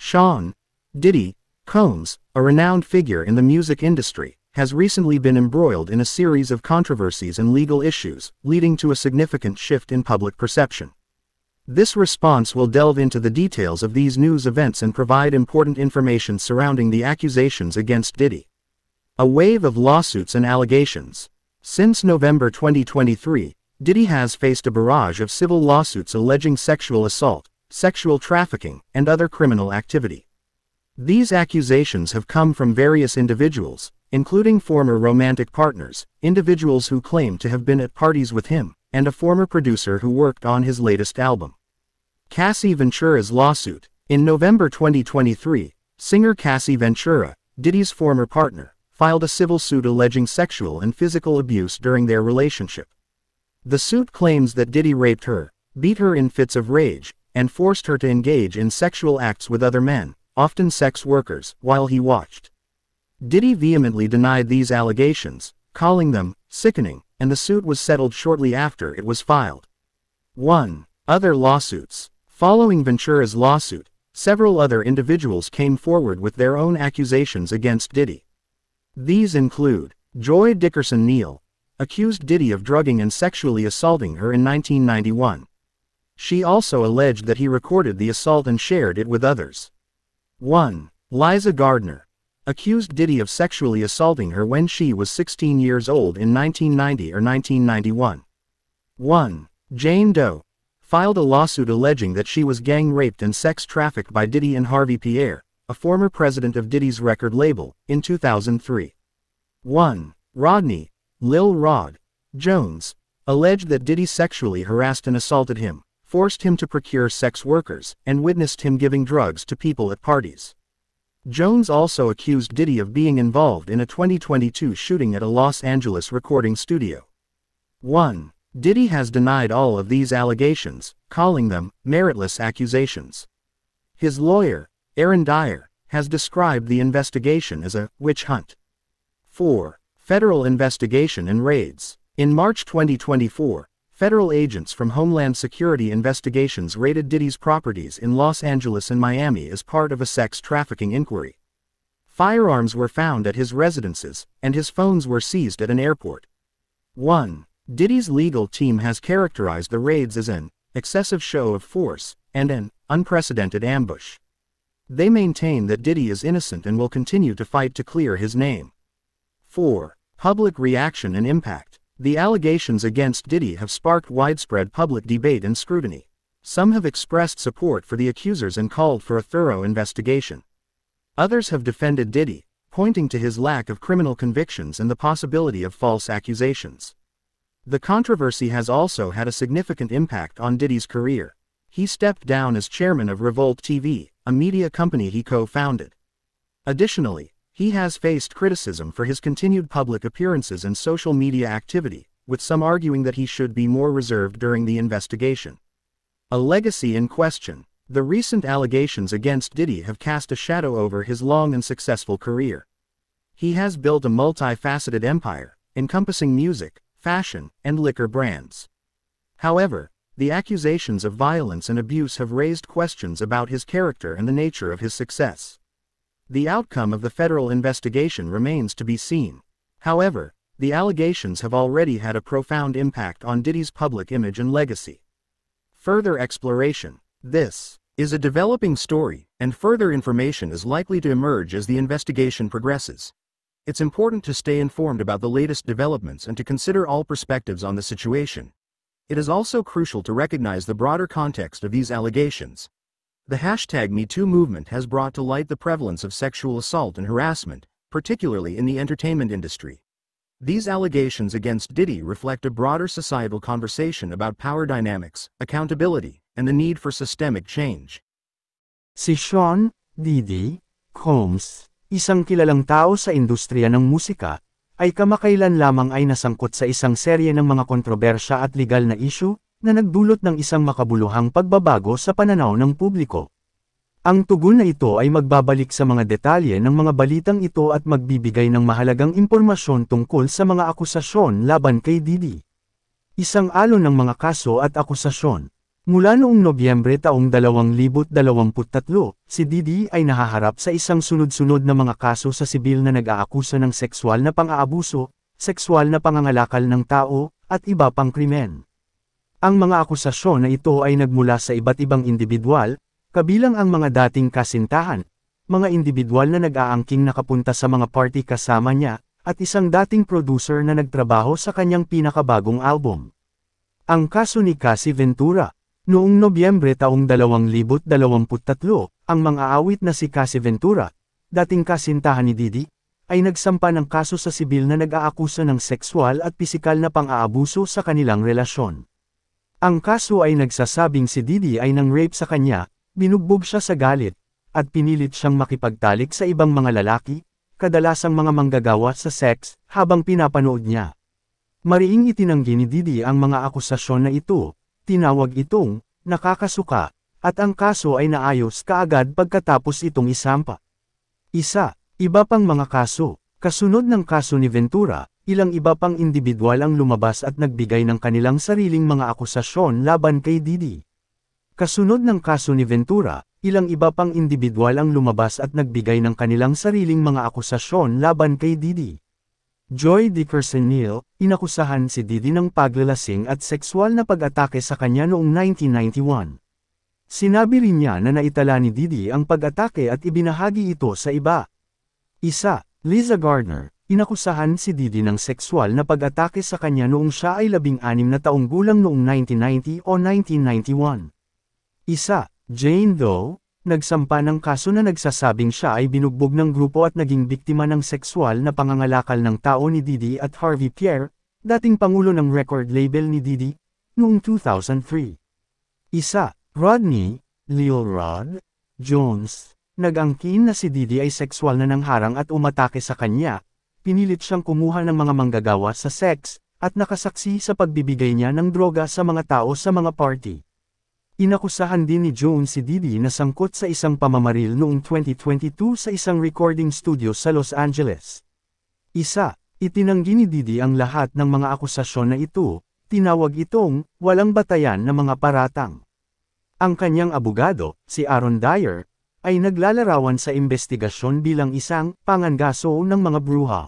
Sean Diddy Combs, a renowned figure in the music industry, has recently been embroiled in a series of controversies and legal issues, leading to a significant shift in public perception. This response will delve into the details of these news events and provide important information surrounding the accusations against Diddy. A wave of lawsuits and allegations. Since November 2023, Diddy has faced a barrage of civil lawsuits alleging sexual assault, sexual trafficking, and other criminal activity. These accusations have come from various individuals, including former romantic partners, individuals who claim to have been at parties with him, and a former producer who worked on his latest album. Cassie Ventura's lawsuit. In November 2023, singer Cassie Ventura, Diddy's former partner, filed a civil suit alleging sexual and physical abuse during their relationship. The suit claims that Diddy raped her, beat her in fits of rage, and forced her to engage in sexual acts with other men, often sex workers, while he watched. Diddy vehemently denied these allegations, calling them sickening, and the suit was settled shortly after it was filed. 1. Other lawsuits. Following Ventura's lawsuit, several other individuals came forward with their own accusations against Diddy. These include Joy Dickerson Neal, accused Diddy of drugging and sexually assaulting her in 1991. She also alleged that he recorded the assault and shared it with others. 1. Liza Gardner, accused Diddy of sexually assaulting her when she was 16 years old in 1990 or 1991. 1. Jane Doe, filed a lawsuit alleging that she was gang raped and sex trafficked by Diddy and Harvey Pierre, a former president of Diddy's record label, in 2003. 1. Rodney Lil Rod Jones, alleged that Diddy sexually harassed and assaulted him, forced him to procure sex workers, and witnessed him giving drugs to people at parties. Jones also accused Diddy of being involved in a 2022 shooting at a Los Angeles recording studio. 1. Diddy has denied all of these allegations, calling them meritless accusations. His lawyer, Aaron Dyer, has described the investigation as a witch hunt. 4. Federal investigation and raids. In March 2024, federal agents from Homeland Security Investigations raided Diddy's properties in Los Angeles and Miami as part of a sex trafficking inquiry. Firearms were found at his residences, and his phones were seized at an airport. 1. Diddy's legal team has characterized the raids as an excessive show of force and an unprecedented ambush. They maintain that Diddy is innocent and will continue to fight to clear his name. 4. Public reaction and impact. The allegations against Diddy have sparked widespread public debate and scrutiny. Some have expressed support for the accusers and called for a thorough investigation. Others have defended Diddy, pointing to his lack of criminal convictions and the possibility of false accusations. The controversy has also had a significant impact on Diddy's career. He stepped down as chairman of Revolt TV, a media company he co-founded. Additionally, he has faced criticism for his continued public appearances and social media activity, with some arguing that he should be more reserved during the investigation. A legacy in question. The recent allegations against Diddy have cast a shadow over his long and successful career. He has built a multifaceted empire, encompassing music, fashion, and liquor brands. However, the accusations of violence and abuse have raised questions about his character and the nature of his success. The outcome of the federal investigation remains to be seen. However, the allegations have already had a profound impact on Diddy's public image and legacy. Further exploration. This is a developing story, and further information is likely to emerge as the investigation progresses. It's important to stay informed about the latest developments and to consider all perspectives on the situation. It is also crucial to recognize the broader context of these allegations. The #MeToo movement has brought to light the prevalence of sexual assault and harassment, particularly in the entertainment industry. These allegations against Diddy reflect a broader societal conversation about power dynamics, accountability, and the need for systemic change. Si Sean Diddy Combs, isang kilalang tao sa industriya ng musika, ay kamakailan lamang ay nasangkot sa isang serye ng mga kontrobersya at legal na issue na nagdulot ng isang makabuluhang pagbabago sa pananaw ng publiko. Ang tugon na ito ay magbabalik sa mga detalye ng mga balitang ito at magbibigay ng mahalagang impormasyon tungkol sa mga akusasyon laban kay Diddy. Isang alon ng mga kaso at akusasyon. Mula noong Nobyembre taong 2023, si Diddy ay nahaharap sa isang sunod-sunod na mga kaso sa sibil na nag-aakusa ng sexual na pang-aabuso, sexual na pangangalakal ng tao, at iba pang krimen. Ang mga akusasyon na ito ay nagmula sa iba't ibang individual, kabilang ang mga dating kasintahan, mga individual na nag-aangking nakapunta sa mga party kasama niya, at isang dating producer na nagtrabaho sa kanyang pinakabagong album. Ang kaso ni Cassie Ventura. Noong Nobyembre taong 2023, ang mga awit na si Cassie Ventura, dating kasintahan ni Diddy, ay nagsampa ng kaso sa sibil na nag-aakusa ng sexual at pisikal na pang-aabuso sa kanilang relasyon. Ang kaso ay nagsasabing si Diddy ay nang-rape sa kanya, binugbog siya sa galit, at pinilit siyang makipagtalik sa ibang mga lalaki, kadalasang mga manggagawa sa sex, habang pinapanood niya. Mariing itinanggi ni Diddy ang mga akusasyon na ito, tinawag itong nakakasuka, at ang kaso ay naayos kaagad pagkatapos itong isampa. Iba pang mga kaso. Kasunod ng kaso ni Ventura, ilang iba pang individual ang lumabas at nagbigay ng kanilang sariling mga akusasyon laban kay Diddy. Kasunod ng kaso ni Ventura, ilang iba pang individual ang lumabas at nagbigay ng kanilang sariling mga akusasyon laban kay Diddy. Joy Dickerson-Neal, inakusahan si Diddy ng paglalasing at sexual na pag-atake sa kanya noong 1991. Sinabi rin niya na naitala ni Diddy ang pag-atake at ibinahagi ito sa iba. Liza Gardner, inakusahan si Diddy ng sexual na pag-atake sa kanya noong siya ay 16 na taong gulang noong 1990 o 1991. Jane Doe, nagsampa ng kaso na nagsasabing siya ay binugbog ng grupo at naging biktima ng sexual na pangangalakal ng tao ni Diddy at Harvey Pierre, dating pangulo ng record label ni Diddy, noong 2003. Rodney, Lil Rod, Jones, nag-angkin na si Diddy ay sexual na nangharang at umatake sa kanya, pinilit siyang kumuha ng mga manggagawa sa sex, at nakasaksi sa pagbibigay niya ng droga sa mga tao sa mga party. Inakusahan din ni Jones si Diddy na sangkot sa isang pamamaril noong 2022 sa isang recording studio sa Los Angeles. Itinanggi ni Diddy ang lahat ng mga akusasyon na ito, tinawag itong walang batayan na mga paratang. Ang kanyang abogado, si Aaron Dyer, ay naglalarawan sa investigasyon bilang isang pangangaso ng mga bruha.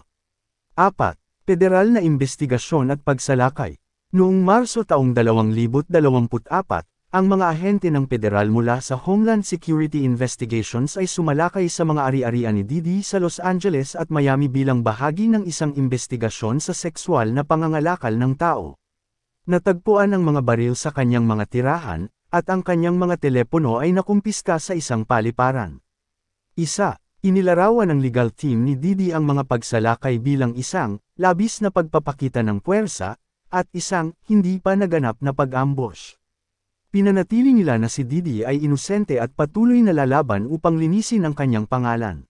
Federal na investigasyon at pagsalakay. Noong Marso taong 2024, ang mga ahente ng federal mula sa Homeland Security Investigations ay sumalakay sa mga ari-arian ni Diddy sa Los Angeles at Miami bilang bahagi ng isang investigasyon sa sexual na pangangalakal ng tao. Natagpuan ang mga baril sa kanyang mga tirahan, at ang kanyang mga telepono ay nakumpiska sa isang paliparan. Inilarawan ng legal team ni Diddy ang mga pagsalakay bilang isang labis na pagpapakita ng puwersa, at isang hindi pa naganap na pag-ambush. Pinanatili nila na si Diddy ay inosente at patuloy na lalaban upang linisin ang kanyang pangalan.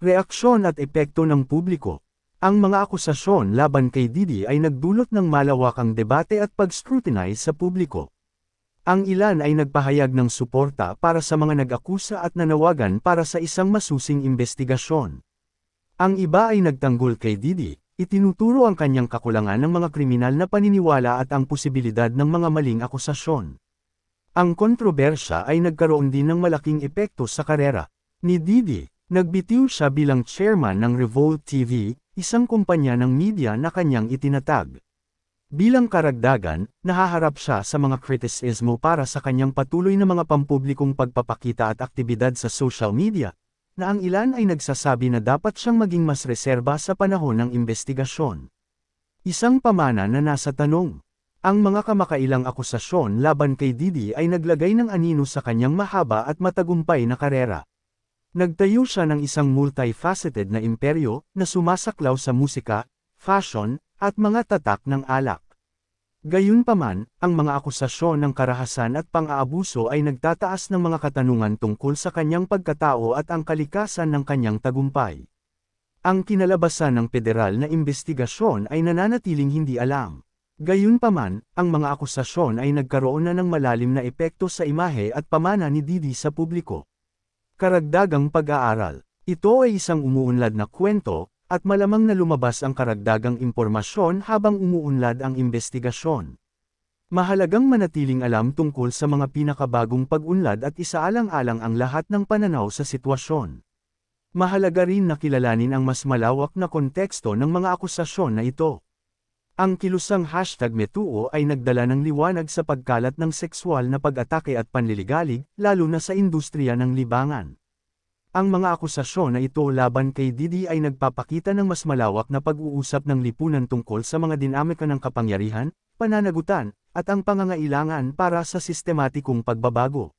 Reaksyon at epekto ng publiko. Ang mga akusasyon laban kay Diddy ay nagdulot ng malawakang debate at pag-scrutinize sa publiko. Ang ilan ay nagpahayag ng suporta para sa mga nag-akusa at nanawagan para sa isang masusing investigasyon. Ang iba ay nagtanggol kay Diddy, itinuturo ang kanyang kakulangan ng mga kriminal na paniniwala at ang posibilidad ng mga maling akusasyon. Ang kontrobersya ay nagkaroon din ng malaking epekto sa karera ni Diddy. Nagbitiw siya bilang chairman ng Revolt TV, isang kumpanya ng media na kanyang itinatag. Bilang karagdagan, nahaharap siya sa mga kritisismo para sa kanyang patuloy na mga pampublikong pagpapakita at aktibidad sa social media, na ang ilan ay nagsasabi na dapat siyang maging mas reserba sa panahon ng investigasyon. Isang pamana na nasa tanong. Ang mga kamakailang akusasyon laban kay Diddy ay naglagay ng anino sa kanyang mahaba at matagumpay na karera. Nagtayo siya ng isang multifaceted na imperyo na sumasaklaw sa musika, fashion, at mga tatak ng alak. Gayunpaman, ang mga akusasyon ng karahasan at pang-aabuso ay nagtataas ng mga katanungan tungkol sa kanyang pagkatao at ang kalikasan ng kanyang tagumpay. Ang kinalabasan ng federal na investigasyon ay nananatiling hindi alam. Gayunpaman, ang mga akusasyon ay nagkaroon na ng malalim na epekto sa imahe at pamana ni Diddy sa publiko. Karagdagang pag-aaral. Ito ay isang umuunlad na kwento, at malamang na lumabas ang karagdagang impormasyon habang umuunlad ang investigasyon. Mahalagang manatiling alam tungkol sa mga pinakabagong pag-unlad at isaalang-alang ang lahat ng pananaw sa sitwasyon. Mahalaga rin na kilalanin ang mas malawak na konteksto ng mga akusasyon na ito. Ang kilusang #metuo ay nagdala ng liwanag sa pagkalat ng sexual na pag-atake at panliligalig, lalo na sa industriya ng libangan. Ang mga akusasyon na ito laban kay Diddy ay nagpapakita ng mas malawak na pag-uusap ng lipunan tungkol sa mga dinamika ng kapangyarihan, pananagutan, at ang pangangailangan para sa sistematikong pagbabago.